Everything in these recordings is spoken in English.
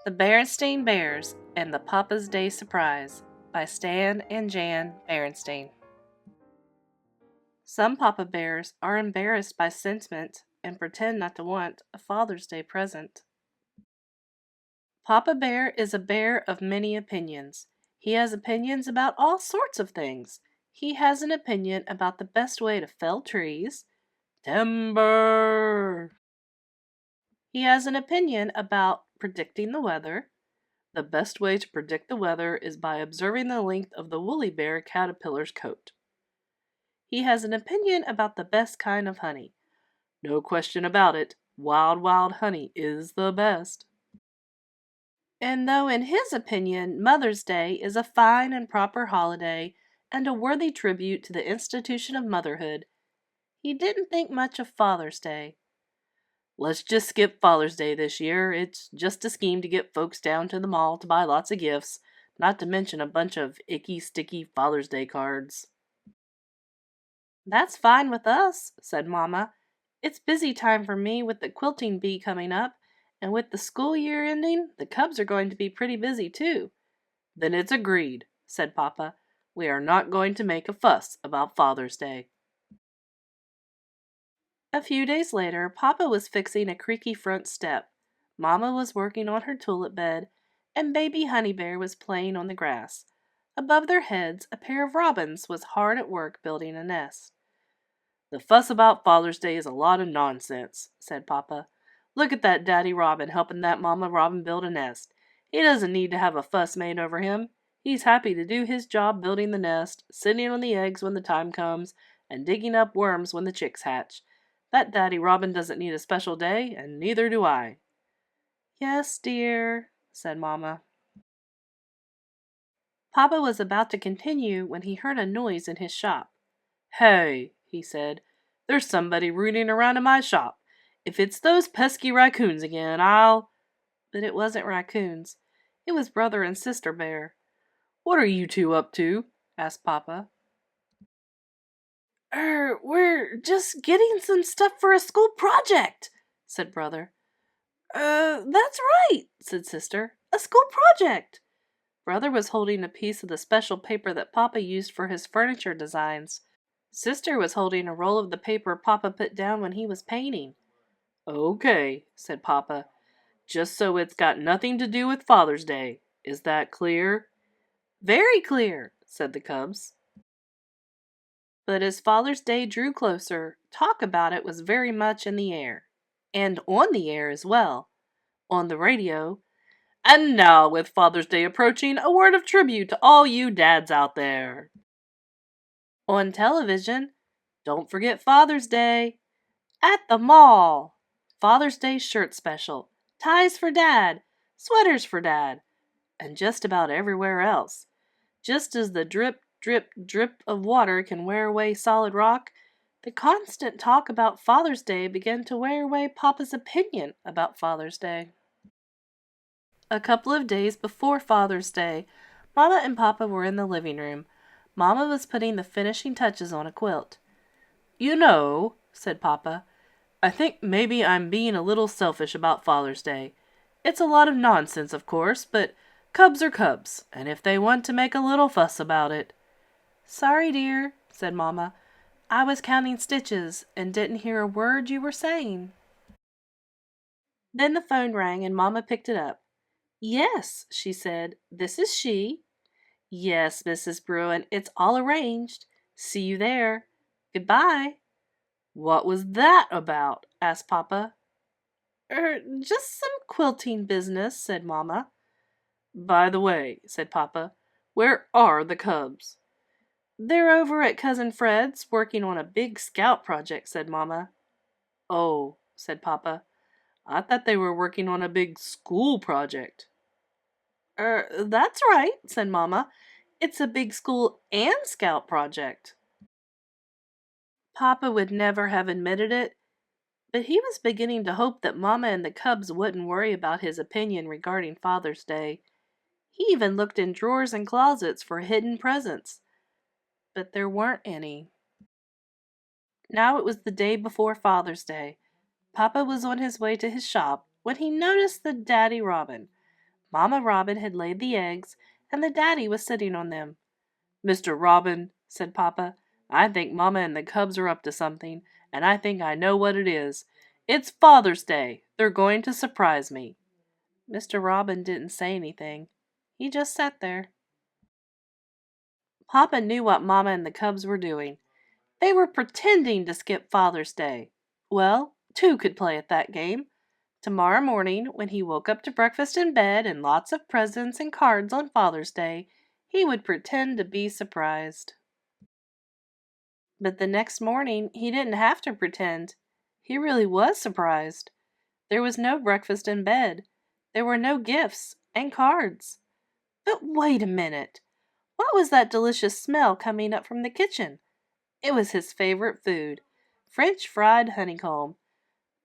The Berenstain Bears and the Papa's Day Surprise by Stan and Jan Berenstain. Some Papa Bears are embarrassed by sentiment and pretend not to want a Father's Day present. Papa Bear is a bear of many opinions. He has opinions about all sorts of things. He has an opinion about the best way to fell trees. Timber! He has an opinion about predicting the weather. The best way to predict the weather is by observing the length of the woolly bear caterpillar's coat. He has an opinion about the best kind of honey. No question about it, wild, wild honey is the best. And though in his opinion Mother's Day is a fine and proper holiday and a worthy tribute to the institution of motherhood, he didn't think much of Father's Day. Let's just skip Father's Day this year. It's just a scheme to get folks down to the mall to buy lots of gifts, not to mention a bunch of icky, sticky Father's Day cards. That's fine with us, said Mama. It's busy time for me with the quilting bee coming up, and with the school year ending, the cubs are going to be pretty busy too. Then it's agreed, said Papa. We are not going to make a fuss about Father's Day. A few days later, Papa was fixing a creaky front step. Mama was working on her tulip bed, and baby Honey Bear was playing on the grass. Above their heads, a pair of robins was hard at work building a nest. The fuss about Father's Day is a lot of nonsense, said Papa. Look at that Daddy Robin helping that Mama Robin build a nest. He doesn't need to have a fuss made over him. He's happy to do his job building the nest, sitting on the eggs when the time comes, and digging up worms when the chicks hatch. That Daddy Robin doesn't need a special day, and neither do I. Yes, dear, said Mama. Papa was about to continue when he heard a noise in his shop. Hey, he said, there's somebody rooting around in my shop. If it's those pesky raccoons again, I'll... But it wasn't raccoons. It was Brother and Sister Bear. What are you two up to? Asked Papa. We're just getting some stuff for a school project, said Brother. That's right, said Sister. A school project. Brother was holding a piece of the special paper that Papa used for his furniture designs. Sister was holding a roll of the paper Papa put down when he was painting. Okay, said Papa. Just so it's got nothing to do with Father's Day. Is that clear? Very clear, said the cubs. But as Father's Day drew closer, talk about it was very much in the air. And on the air as well. On the radio. And now, with Father's Day approaching, a word of tribute to all you dads out there. On television, don't forget Father's Day. At the mall, Father's Day shirt special, ties for Dad, sweaters for Dad, and just about everywhere else. Just as the drip, drip, drip of water can wear away solid rock, the constant talk about Father's Day began to wear away Papa's opinion about Father's Day. A couple of days before Father's Day, Mama and Papa were in the living room. Mama was putting the finishing touches on a quilt. You know, said Papa, I think maybe I'm being a little selfish about Father's Day. It's a lot of nonsense, of course, but cubs are cubs, and if they want to make a little fuss about it... Sorry, dear, said Mama. I was counting stitches and didn't hear a word you were saying. Then the phone rang and Mama picked it up. Yes, she said, this is she. Yes, Mrs. Bruin, it's all arranged. See you there. Goodbye. What was that about? Asked Papa. Just some quilting business, said Mama. By the way, said Papa, where are the cubs? They're over at Cousin Fred's, working on a big scout project, said Mama. Oh, said Papa, I thought they were working on a big school project. That's right, said Mama. It's a big school and scout project. Papa would never have admitted it, but he was beginning to hope that Mama and the cubs wouldn't worry about his opinion regarding Father's Day. He even looked in drawers and closets for hidden presents, but there weren't any. Now it was the day before Father's Day. Papa was on his way to his shop when he noticed the Daddy Robin. Mama Robin had laid the eggs, and the daddy was sitting on them. "Mr. Robin," said Papa, "I think Mama and the cubs are up to something, and I think I know what it is. It's Father's Day. They're going to surprise me." Mr. Robin didn't say anything. He just sat there. Papa knew what Mama and the cubs were doing. They were pretending to skip Father's Day. Well, two could play at that game. Tomorrow morning, when he woke up to breakfast in bed and lots of presents and cards on Father's Day, he would pretend to be surprised. But the next morning, he didn't have to pretend. He really was surprised. There was no breakfast in bed. There were no gifts and cards. But wait a minute. What was that delicious smell coming up from the kitchen? It was his favorite food, French fried honeycomb.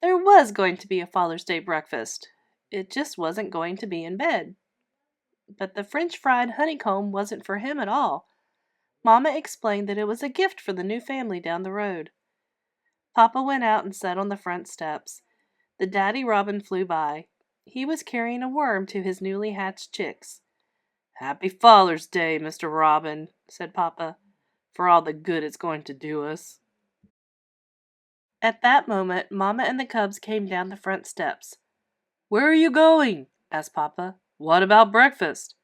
There was going to be a Father's Day breakfast. It just wasn't going to be in bed. But the French fried honeycomb wasn't for him at all. Mama explained that it was a gift for the new family down the road. Papa went out and sat on the front steps. The daddy robin flew by. He was carrying a worm to his newly hatched chicks. "Happy Father's Day, Mr. Robin," said Papa, "for all the good it's going to do us." At that moment, Mama and the cubs came down the front steps. "Where are you going?" asked Papa. "What about breakfast?"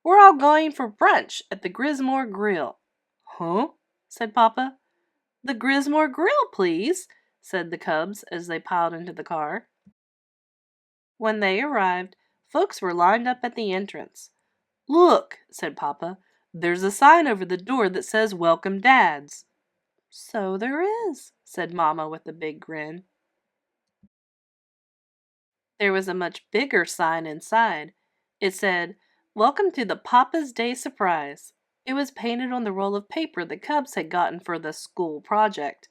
"We're all going for brunch at the Grismore Grill." "Huh?" said Papa. "The Grismore Grill, please," said the cubs as they piled into the car. When they arrived, folks were lined up at the entrance. "Look," said Papa, "there's a sign over the door that says Welcome Dads." "So there is," said Mama with a big grin. There was a much bigger sign inside. It said, "Welcome to the Papa's Day Surprise." It was painted on the roll of paper the cubs had gotten for the school project,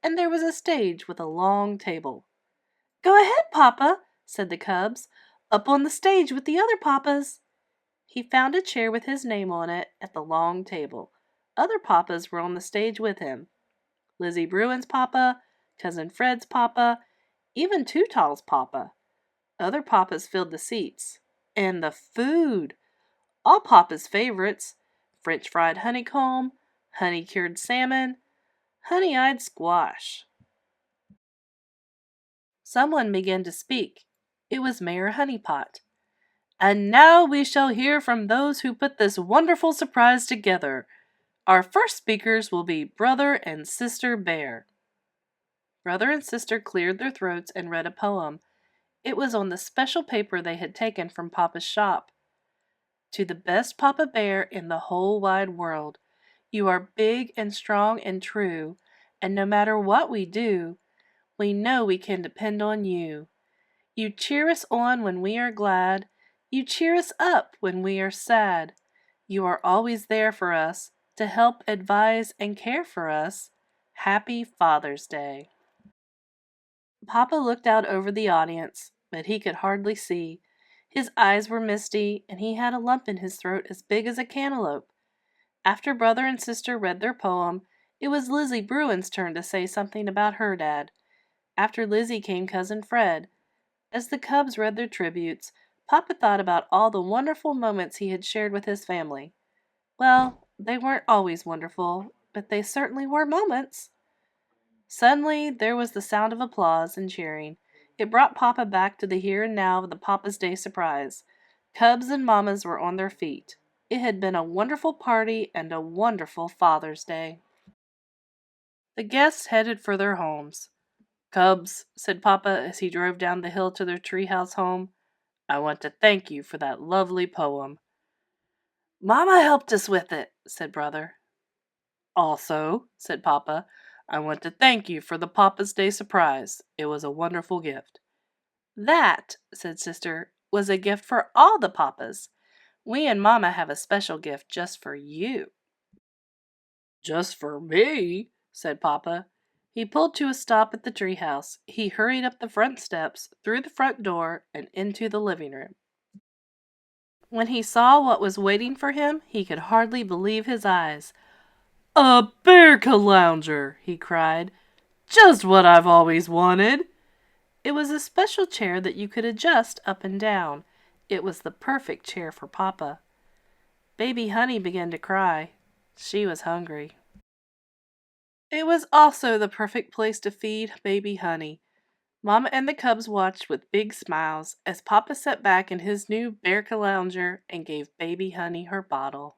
and there was a stage with a long table. "Go ahead, Papa," said the cubs, "up on the stage with the other papas." He found a chair with his name on it at the long table. Other papas were on the stage with him. Lizzie Bruin's papa, Cousin Fred's papa, even Tootall's papa. Other papas filled the seats. And the food! All papa's favorites. French fried honeycomb, honey-cured salmon, honey-eyed squash. Someone began to speak. It was Mayor Honeypot. "And now we shall hear from those who put this wonderful surprise together. Our first speakers will be Brother and Sister Bear." Brother and Sister cleared their throats and read a poem. It was on the special paper they had taken from Papa's shop. "To the best Papa Bear in the whole wide world, you are big and strong and true, and no matter what we do, we know we can depend on you. You cheer us on when we are glad, you cheer us up when we are sad. You are always there for us, to help, advise, and care for us. Happy Father's Day." Papa looked out over the audience, but he could hardly see. His eyes were misty, and he had a lump in his throat as big as a cantaloupe. After Brother and Sister read their poem, it was Lizzie Bruin's turn to say something about her dad. After Lizzie came Cousin Fred. As the cubs read their tributes, Papa thought about all the wonderful moments he had shared with his family. Well, they weren't always wonderful, but they certainly were moments. Suddenly, there was the sound of applause and cheering. It brought Papa back to the here and now of the Papa's Day surprise. Cubs and Mamas were on their feet. It had been a wonderful party and a wonderful Father's Day. The guests headed for their homes. "Cubs," said Papa as he drove down the hill to their treehouse home, "I want to thank you for that lovely poem." "Mama helped us with it," said Brother. "Also," said Papa, "I want to thank you for the Papa's Day surprise. It was a wonderful gift." "That," said Sister, "was a gift for all the papas. We and Mama have a special gift just for you." "Just for me?" said Papa. He pulled to a stop at the treehouse. He hurried up the front steps, through the front door, and into the living room. When he saw what was waiting for him, he could hardly believe his eyes. "A bear calounger!" he cried. "Just what I've always wanted!" It was a special chair that you could adjust up and down. It was the perfect chair for Papa. Baby Honey began to cry. She was hungry. It was also the perfect place to feed Baby Honey. Mama and the cubs watched with big smiles as Papa sat back in his new Bearca lounger and gave Baby Honey her bottle.